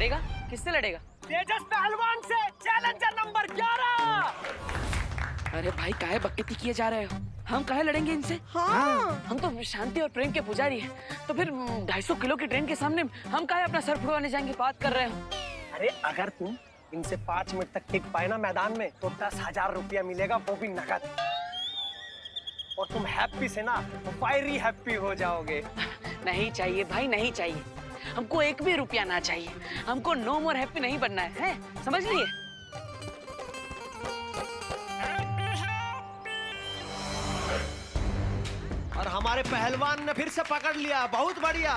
लड़ेगा? किससे लड़ेगा? तेजस पहलवान से, चैलेंजर नंबर 11। अरे भाई काहे बकैती किए जा रहे हो? हम काहे लड़ेंगे इनसे? हाँ। हम तो शांति और प्रेम के पुजारी हैं। तो फिर 250 किलो की ट्रेन के सामने हम काहे अपना सर फुड़वाने जाएंगे? बात कर रहे हो? अरे अगर तुम इनसे 5 मिनट तक टिक पाए ना मैदान में तो 10,000 रुपया मिलेगा, वो भी नकद। और तुम हैप्पी से ना फायरी हैप्पी हो जाओगे। नहीं चाहिए भाई, नहीं चाहिए। हमको एक भी रुपया ना चाहिए। हमको नो मोर हैप्पी नहीं बनना है, समझ लिए? और हमारे पहलवान ने फिर से पकड़ लिया, बहुत बढ़िया।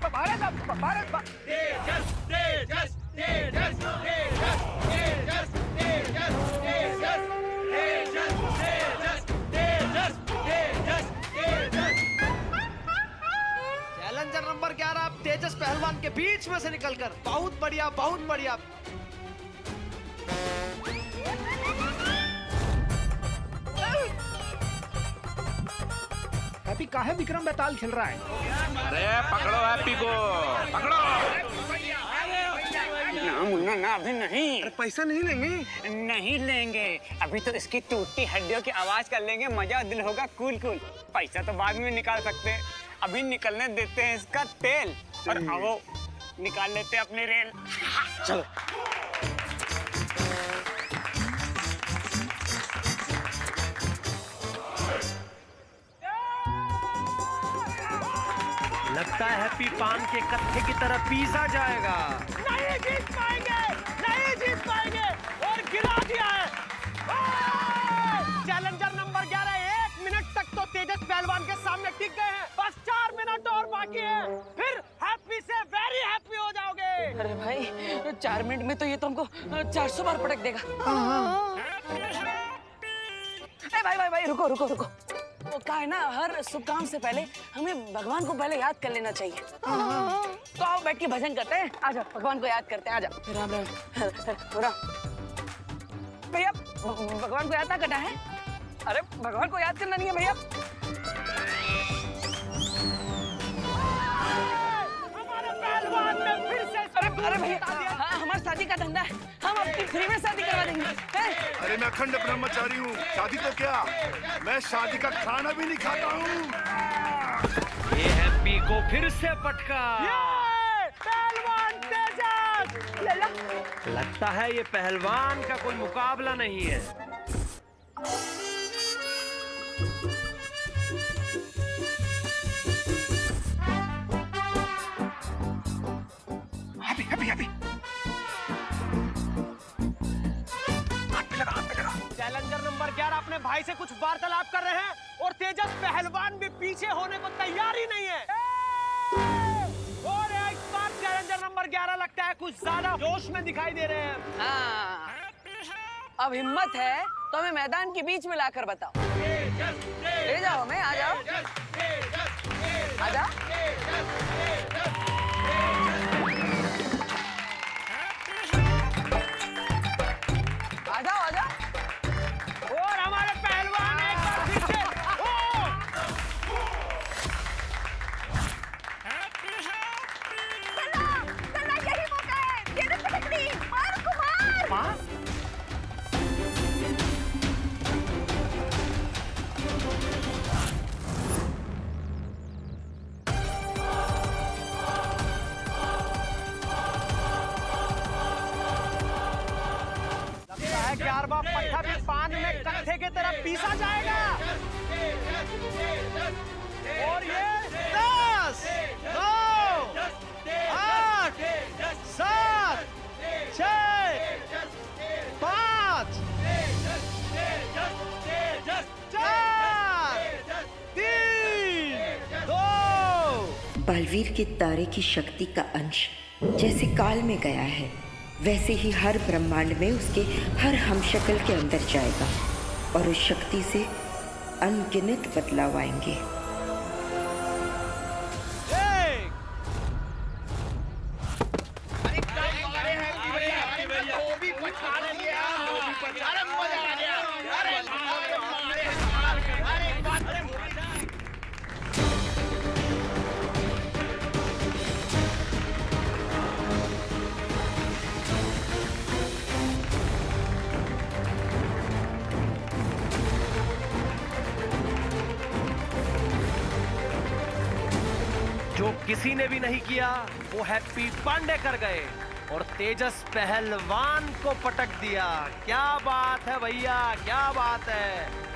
भारत, भारत, तेजस, तेजस, तेजस, तेजस, तेजस, तेजस, तेजस, तेजस, तेजस, तेजस, तेजस। चैलेंजर नंबर 11 तेजस पहलवान के बीच में से निकलकर, बहुत बढ़िया, बहुत बढ़िया। हैप्पी काहे विक्रम बेताल खेल रहा है? अरे पकड़ो हैप्पी को, पकड़ो। ना मुन्ना ना, अभी नहीं। अरे पैसा नहीं लेंगे? नहीं लेंगे, अभी तो इसकी टूटती हड्डियों की आवाज कर लेंगे, मजा दिल होगा कूल कूल। पैसा तो बाद में निकाल सकते हैं, अभी निकलने देते हैं इसका तेल। और आओ निकाल लेते हैं अपनी रेल। चलो। लगता है हैप्पी पान के कत्थे की तरह पीसा जाएगा। नहीं जीत पाएंगे, नहीं जीत पाएंगे और गिरा दिया है। चैलेंजर नंबर 11 1 मिनट तक तो तेजस पहलवान के सामने टिक गए हैं। बस 4 मिनट और बाकी है, फिर हैप्पी से वेरी हैप्पी हो जाओगे। अरे भाई 4 मिनट में तो ये तो हमको 400 बार पटक देगा। भाई भाई भाई रुको रुको रुको। वो क्या है ना, हर शुभ काम से पहले हमें भगवान को पहले याद कर लेना चाहिए। तो आओ बैठ के भजन करते हैं। आ जाओ, भगवान को याद करते हैं। आ जाओ। राम राम राम। भैया भगवान को याद ना करना है? अरे भगवान को याद करना नहीं है भैया। हमारे पहलवान ने फिर से अरे भैया हाँ, हमारा शादी का धंधा है, हम आपकी फ्री में शादी करवा देंगे। अरे मैं अखंड ब्रह्मचारी हूँ, शादी तो क्या, मैं शादी का खाना भी नहीं खाता हूँ। ये हैप्पी को फिर से पटका। पहलवान तेजस। लगता है ये पहलवान का कोई मुकाबला नहीं है। Happy happy happy. Challenger number 11 अपने भाई से कुछ वार्तालाप कर रहे हैं और तेजस पहलवान भी पीछे होने को तैयार ही नहीं है। और इस बार चैलेंजर नंबर 11 लगता है कुछ ज्यादा जोश में दिखाई दे रहे हैं। हाँ, अब हिम्मत है तो हमें मैदान के बीच में लाकर बताओ। ले जाओ हमें, आ जाओ आ जाओ। आ जाओ आ जाओ। और हमारे पहलवान एक बार फिर से यही मौका है, तेजस पे टकरी, मार कुमार। लगता है 11वां पट्टा भी पान में कत्थे की तरह पीसा जाएगा। और ये 10, 9, 8, 7, 6, 5, 4, 3, 2। बलवीर के तारे की शक्ति का अंश जैसे काल में गया है, वैसे ही हर ब्रह्मांड में उसके हर हमशक्ल के अंदर जाएगा और उस शक्ति से अनगिनत बदलाव आएंगे। किसी ने भी नहीं किया वो हैप्पी पांडे कर गए और तेजस पहलवान को पटक दिया। क्या बात है भैया, क्या बात है।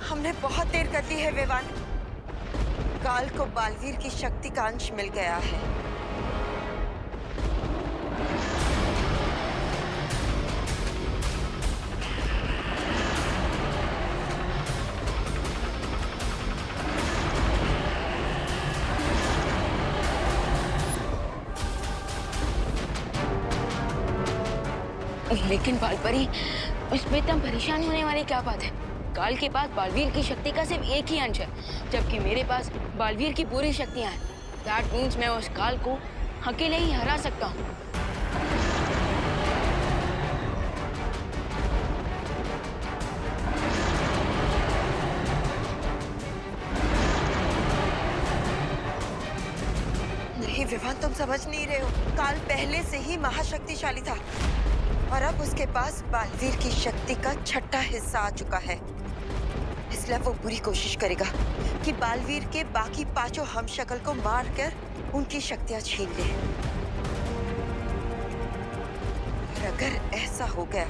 हमने बहुत देर कर दी है विवान। काल को बालवीर की शक्ति का अंश मिल गया है। लेकिन बालपरी, उसमें इतना परेशान होने वाली क्या बात है? काल के पास बालवीर की शक्ति का सिर्फ एक ही अंश है, जबकि मेरे पास बालवीर की पूरी शक्तियां हैं। दैट मीन्स मैं उस काल को अकेले ही हरा सकता हूँ। नहीं विवान, तुम समझ नहीं रहे हो। काल पहले से ही महाशक्तिशाली था और अब उसके पास बालवीर की शक्ति का छठा हिस्सा आ चुका है। इसलिए वो बुरी कोशिश करेगा कि बालवीर के बाकी पांचों हमशक्ल को मारकर उनकी शक्तियां छीन ले। और अगर ऐसा हो गया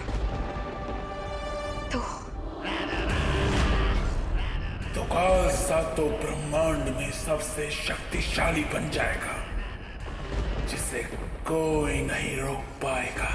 तो काल सातों ब्रह्मांड में सबसे शक्तिशाली बन जाएगा, जिसे कोई नहीं रोक पाएगा।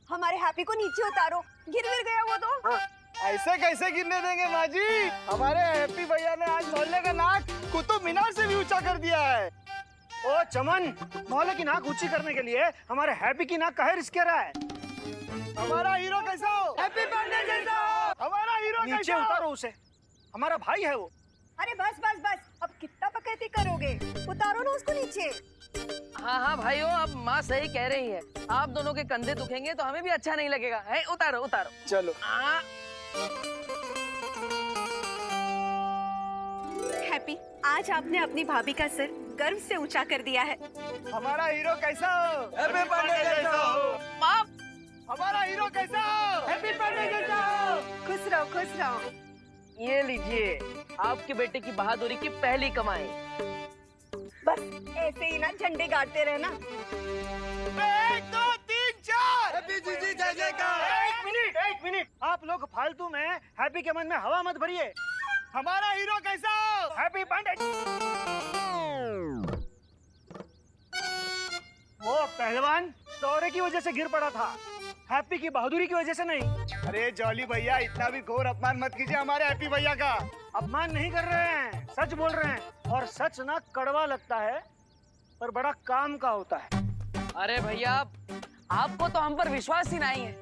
हमारे हैप्पी को नीचे उतारो, गिर गया वो तो। ऐसे कैसे गिरने देंगे माँ जी? हमारे हैप्पी भैया ने आज मोहल्ले का नाक कुतुब मीनार से भी ऊंचा कर दिया है। ओ चमन, मोहल्ले की नाक ऊंची करने के लिए हमारे हैप्पी की नाक काहे रिस्क रहा है? हमारा हीरो कैसा हो? हैप्पी पांडे जैसा हो। हमारा हीरो नीचे उतारो उसे, हमारा भाई है वो। अरे बस बस बस, अब कितना बकैती करोगे? उतारो ना उसको नीचे। हाँ हाँ भाइयों, अब माँ सही कह रही है। आप दोनों के कंधे दुखेंगे तो हमें भी अच्छा नहीं लगेगा। है, उतारो उतारो। चलो। हैप्पी, आज आपने अपनी भाभी का सिर गर्व से ऊंचा कर दिया है। हमारा हीरो कैसा हो? हैप्पी पांडे जैसा हो। माँ, हमारा हीरो कैसा हो? हैप्पी पांडे जैसा हो। खुश रहो, खुश रहो। ये लीजिए आपके बेटे की बहादुरी की पहली कमाई। बस ऐसे ही ना झंडे गाड़ते रहना। 1 2 3 4 हैप्पी जीजी जय जयकार। एक मिनट, आप लोग फालतू में हैप्पी के मन में हवा मत भरिए। हमारा हीरो कैसा हो? हैप्पी पांडे। वो पहलवान दौरे की वजह से गिर पड़ा था, हैप्पी की बहादुरी की वजह से नहीं। अरे जॉली भैया, इतना भी घोर अपमान मत कीजिए हमारे हैप्पी भैया का। अपमान नहीं कर रहे हैं, सच बोल रहे हैं। और सच ना कड़वा लगता है पर बड़ा काम का होता है। अरे भैया, आपको तो हम पर विश्वास ही नहीं है।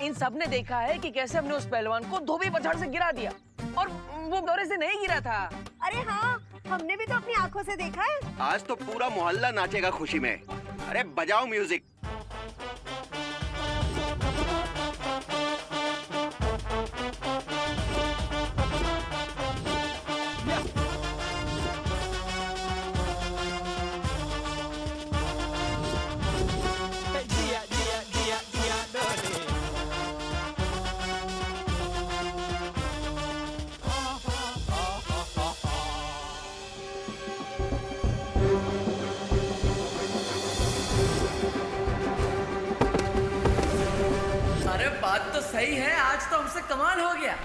इन सब ने देखा है कि कैसे हमने उस पहलवान को धोबी पछाड़ से गिरा दिया और वो दौरे से नहीं गिरा था। अरे हाँ, हमने भी तो अपनी आंखों से देखा है। आज तो पूरा मोहल्ला नाचेगा खुशी में। अरे बजाओ म्यूजिक। अरे बात तो सही है, आज तो हमसे कमाल हो गया।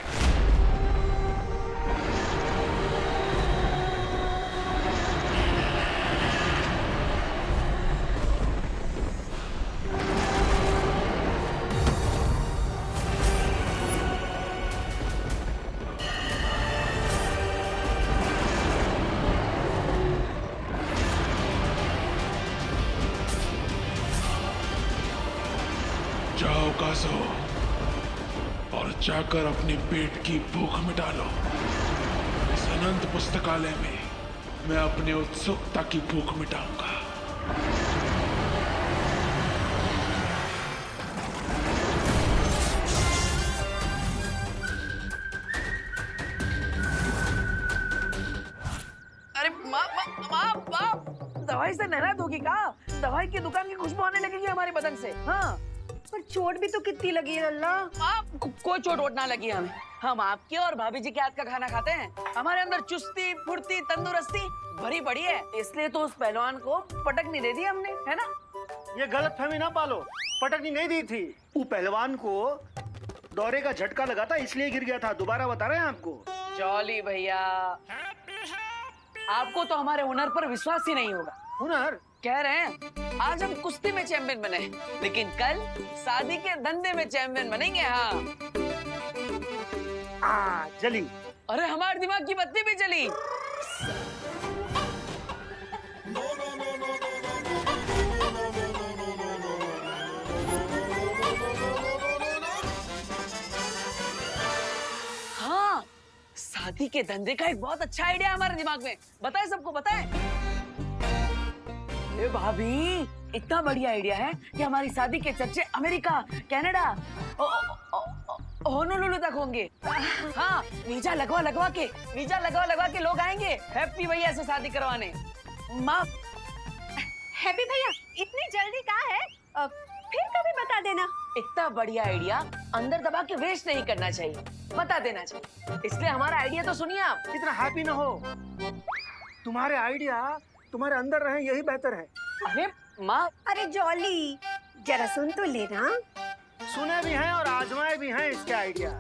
जाओ कासो और जाकर अपने पेट की भूख मिटा लो। इस अनंत पुस्तकालय में मैं अपने उत्सुकता की भूख मिटाऊंगा। अरे माँ दवाई से नाराज होगी का? दवाई की दुकान की खुशबू आने लगेगी हमारे बदन से। हाँ पर चोट भी तो कितनी लगी है लल्ला। कोई चोट वोट ना लगी हमें। हम आपके और भाभी जी के हाथ का खाना खाते हैं। हमारे अंदर चुस्ती फुर्ती तंदुरुस्ती भरी पड़ी है, इसलिए तो उस पहलवान को पटकनी दे दी हमने, है ना? ये गलत फहमी ना पालो, पटकनी नहीं दी थी। वो पहलवान को दौरे का झटका लगा था इसलिए गिर गया था। दोबारा बता रहे हैं आपको। जॉली भैया, आपको तो हमारे हुनर पर विश्वास ही नहीं होगा। हुनर? कह रहे हैं आज हम कुश्ती में चैंपियन बने, लेकिन कल शादी के धंधे में चैंपियन बनेंगे। हाँ जली। अरे हमारे दिमाग की बत्ती भी जली। हाँ, शादी के धंधे का एक बहुत अच्छा आइडिया हमारे दिमाग में। बताए सबको बताए। ए भाभी, इतना बढ़िया आइडिया है कि हमारी शादी के चर्चे अमेरिका, कनाडा, होनोलुलु तक होंगे। हाँ, वीजा लगवा के लोग आएंगे हैप्पी भैया से शादी करवाने। माँ, हैप्पी भैया इतनी जल्दी कहाँ है? फिर कभी बता देना। इतना बढ़िया आइडिया अंदर दबा के वेस्ट नहीं करना चाहिए, बता देना चाहिए। इसलिए हमारा आइडिया तो सुनिए आप। इतना हैप्पी ना हो, तुम्हारे आइडिया तुम्हारे अंदर रहे यही बेहतर है। अरे माँ, अरे जॉली जरा सुन तो लेना। सुने भी हैं और आजमाए भी हैं इसके आइडिया।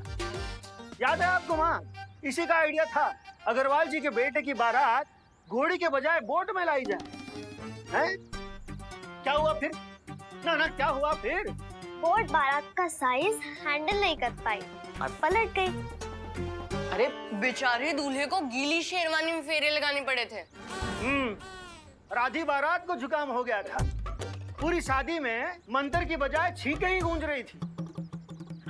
याद है आपको माँ, इसी का आइडिया था अग्रवाल जी के बेटे की बारात घोड़ी के बजाय बोट में लाई जाए। हैं? क्या हुआ फिर? ना क्या हुआ फिर? बोट बारात का साइज हैंडल नहीं कर पाई और पलट गई। अरे बेचारे दूल्हे को गीली शेरवानी में फेरे लगाने पड़े थे। राधी बारात को जुकाम हो गया था। पूरी शादी में मंत्र की बजाय छींकें ही गूंज रही थी।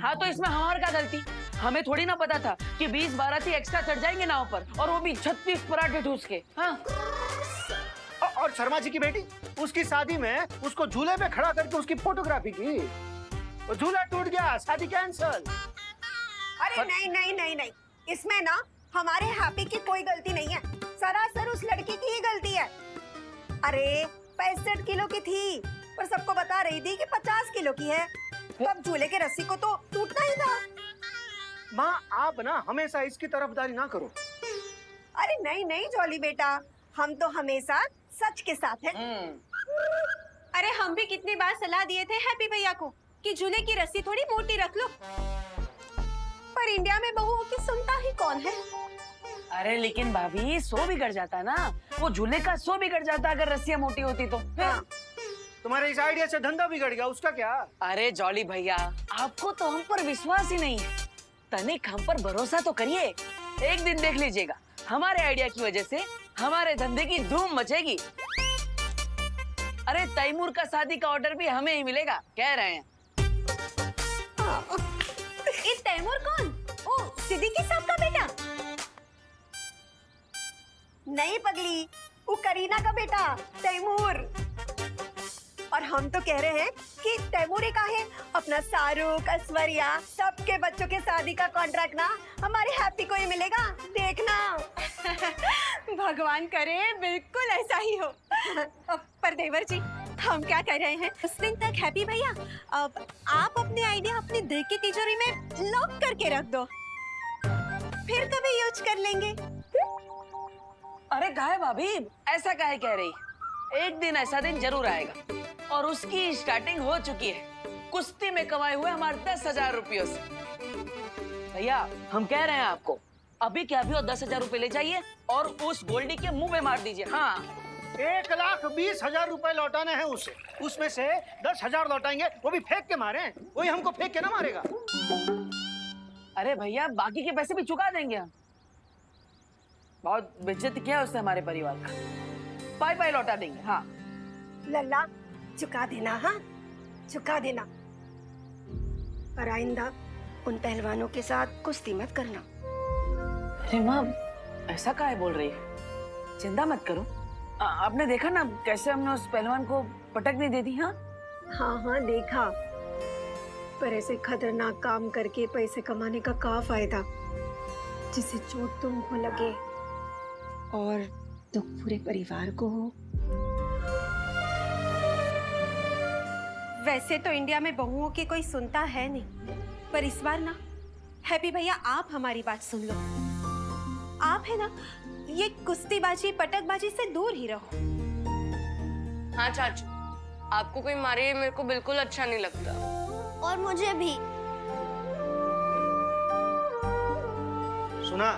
हाँ तो इसमें हमारी क्या गलती? हमें थोड़ी ना पता था कि 20 बाराती एक्स्ट्रा चढ़ जाएंगे नाव पर, और वो भी 36 पराठे ठूस के। हाँ। और शर्मा जी की बेटी, उसकी शादी में उसको झूले पे खड़ा करके उसकी फोटोग्राफी की। वो झूला टूट गया, शादी कैंसल। अरे नहीं, इसमें ना हमारे हैप्पी की कोई गलती नहीं है, सरासर उस लड़की की ही गलती है। अरे 65 किलो की थी, पर सबको बता रही थी कि 50 किलो की है। तब झूले के रस्सी को तो टूटना ही था। माँ, आप ना हमेशा इसकी तरफदारी ना करो। अरे नहीं जॉली बेटा, हम तो हमेशा सच के साथ हैं। अरे हम भी कितनी बार सलाह दिए थे हैप्पी भैया को कि झूले की रस्सी थोड़ी मोटी रख लो, पर इंडिया में बहुओं की सुनता ही कौन है। अरे लेकिन भाभी, सो बिगड़ जाता ना, वो झूले का सो बिगड़ जाता अगर रस्सियाँ मोटी होती तो। हाँ। तुम्हारे इस आइडिया से धंधा बिगड़ गया, उसका क्या? अरे जॉली भैया, आपको तो हम पर विश्वास ही नहीं है। तनिक हम पर भरोसा तो करिए, एक दिन देख लीजिएगा हमारे आइडिया की वजह से हमारे धंधे की धूम मचेगी। अरे तैमूर का शादी का ऑर्डर भी हमें ही मिलेगा, कह रहे हैं। ये तैमूर कौन? ओ, सिद्दीकी साहब का बेटा? नहीं पगली, वो करीना का बेटा तैमूर। और हम तो कह रहे हैं कि तैमूर का है अपना शाहरुख, ऐश्वर्या, सबके बच्चों के शादी का कॉन्ट्रैक्ट ना हमारे हैप्पी को ही मिलेगा, देखना। भगवान करे बिल्कुल ऐसा ही हो। पर देवर जी, हम क्या कर रहे हैं, उस दिन तक हैप्पी भैया अब आप अपने आइडिया अपने दिल की तिजोरी में लॉक करके रख दो, फिर कभी यूज कर लेंगे। अरे काहे भाभी, ऐसा काहे कह रही? एक दिन ऐसा दिन जरूर आएगा, और उसकी स्टार्टिंग हो चुकी है कुश्ती में कमाए हुए हमारे 10,000 रुपयों से। भैया हम कह रहे हैं आपको, अभी क्या अभी 10,000 रुपए ले जाइए और उस गोल्डी के मुंह पे मार दीजिए। हाँ, 1,20,000 रुपए लौटाने हैं उसे, उसमें से 10,000 लौटाएंगे, वो भी फेंक के मारे। वही हमको फेंक के ना मारेगा। अरे भैया, बाकी के पैसे भी चुका देंगे हम। बहुत बेइज्जती किया उसने हमारे परिवार का, पाई लौटा देंगे। हाँ लल्ला, चुका देना। हाँ चुका देना। और आइंदा उन पहलवानों के साथ कुश्ती मत करना। अरे माँ, ऐसा काहे बोल रही है? चिंता मत करो। आपने देखा ना कैसे हमने उस पहलवान को पटकने दे दी। हाँ हाँ देखा, पर ऐसे खतरनाक काम करके पैसे कमाने का क्या फायदा, जिससे चोट तुमको लगे और दुख पूरे परिवार को हो। वैसे तो इंडिया में बहुओं की कोई सुनता है नहीं, पर इस बार ना हैप्पी भैया आप हमारी बात सुन लो। आप है ना ये कुश्तीबाजी पटकबाजी से दूर ही रहो। हाँ चाचू, आपको कोई मारे मेरे को बिल्कुल अच्छा नहीं लगता। और मुझे भी। सुना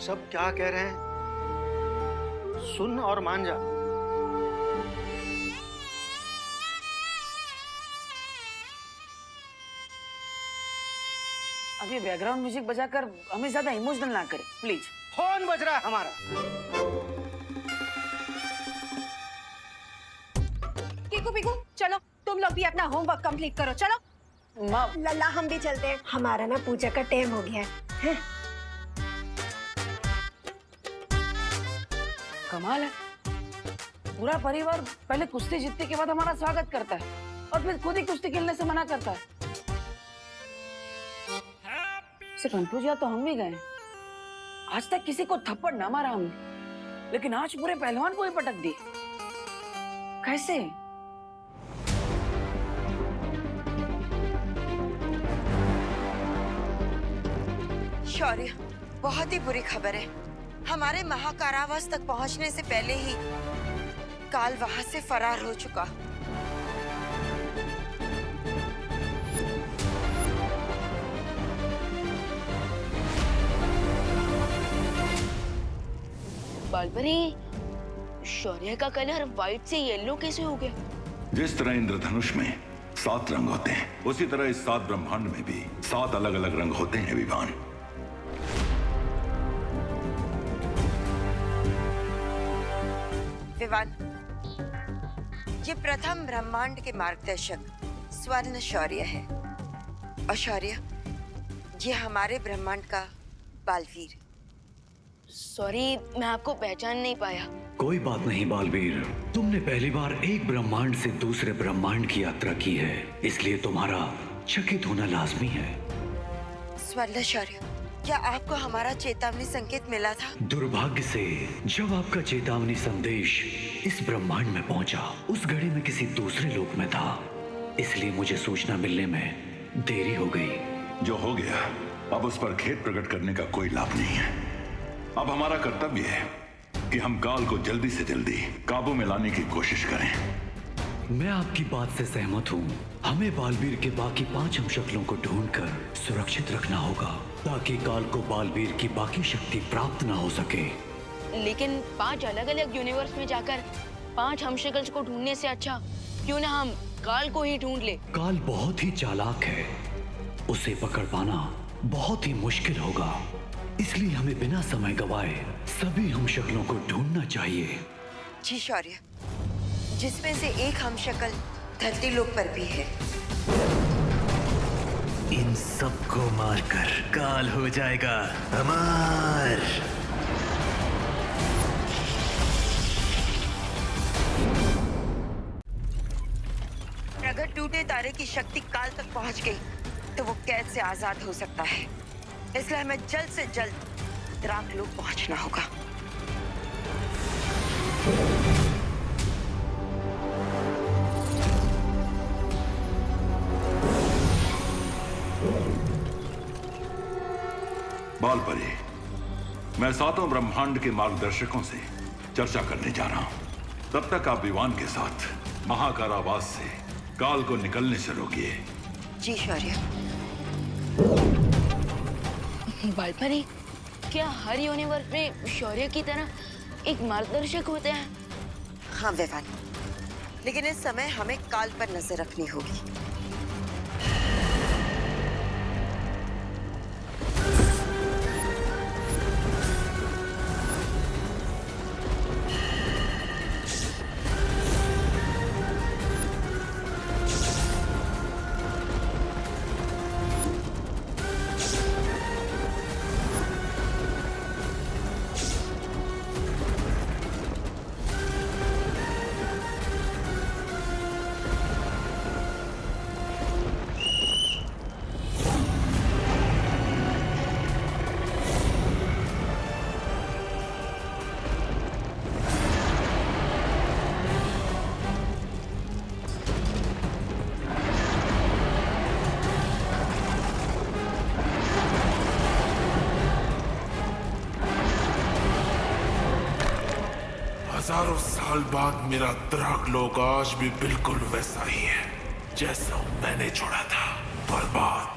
सब क्या कह रहे हैं, सुन और मान जा। अब ये बैकग्राउंड म्यूजिक बजाकर हमें ज्यादा इमोशनल ना करें प्लीज। फोन बज रहा है हमारा। कीकू पीकू चलो, तुम लोग भी अपना होमवर्क कंप्लीट करो। चलो माँ, लल्ला हम भी चलते हैं, हमारा ना पूजा का टाइम हो गया है। कमाल है, पूरा परिवार पहले कुश्ती जीतने के बाद हमारा स्वागत करता है और फिर खुद ही कुश्ती खेलने से मना करता है। से कंफ्यूज या तो हम भी गए। आज तक किसी को थप्पड़ ना मारा हमने, लेकिन आज पूरे पहलवान को ही पटक दी। कैसे? शौर्य, बहुत ही बुरी खबर है। हमारे महाकारावास तक पहुंचने से पहले ही काल वहां से फरार हो चुका। बालपरी, शौर्य का कलर व्हाइट से येलो कैसे हो गया? जिस तरह इंद्रधनुष में 7 रंग होते हैं, उसी तरह इस 7 ब्रह्मांड में भी 7 अलग अलग रंग होते हैं विवान। विवान, ये प्रथम ब्रह्मांड के मार्गदर्शक स्वर्ण शौर्य है। और शौर्य, ये हमारे ब्रह्मांड का बालवीर। सॉरी, मैं आपको पहचान नहीं पाया। कोई बात नहीं बालवीर, तुमने पहली बार एक ब्रह्मांड से दूसरे ब्रह्मांड की यात्रा की है, इसलिए तुम्हारा चकित होना लाजमी है। स्वर्ण शौर्य, क्या आपको हमारा चेतावनी संकेत मिला था? दुर्भाग्य से जब आपका चेतावनी संदेश इस ब्रह्मांड में पहुंचा, उस घड़ी में किसी दूसरे लोक में था, इसलिए मुझे सूचना मिलने में देरी हो गई। जो हो गया, अब उस पर खेद प्रकट करने का कोई लाभ नहीं है। अब हमारा कर्तव्य है कि हम काल को जल्दी से जल्दी काबू में लाने की कोशिश करें। मैं आपकी बात से सहमत हूँ। हमें बालवीर के बाकी 5 हमशक्लों को ढूंढकर सुरक्षित रखना होगा, ताकि काल को बालवीर की बाकी शक्ति प्राप्त ना हो सके। लेकिन 5 अलग अलग यूनिवर्स में जाकर 5 हमशक्ल्स को ढूंढने से अच्छा क्यों ना हम काल को ही ढूंढ ले। काल बहुत ही चालाक है, उसे पकड़ पाना बहुत ही मुश्किल होगा, इसलिए हमें बिना समय गवाए सभी हमशक्लों को ढूंढना चाहिए। जी शौर्य, जिसमें से एक हमशक्ल धरती लोक पर भी है। इन सबको मारकर काल हो जाएगा अमर। अगर टूटे तारे की शक्ति काल तक पहुंच गई तो वो कैद से आजाद हो सकता है, इसलिए हमें जल्द से जल्द द्राक लोक पहुंचना होगा। बालपरी, मैं 7 ब्रह्मांड के मार्गदर्शकों से चर्चा करने जा रहा हूं। तब तक आप विवान के साथ महाकारावास से काल को निकलने से रोकिए। जी शौर्य। बालपरी, क्या हर यूनिवर्स में शौर्य की तरह एक मार्गदर्शक होते हैं? हाँ विवान, लेकिन इस समय हमें काल पर नजर रखनी होगी। हजारों साल बाद मेरा ड्राकलोक आज भी बिल्कुल वैसा ही है जैसा मैंने छोड़ा था, बर्बाद।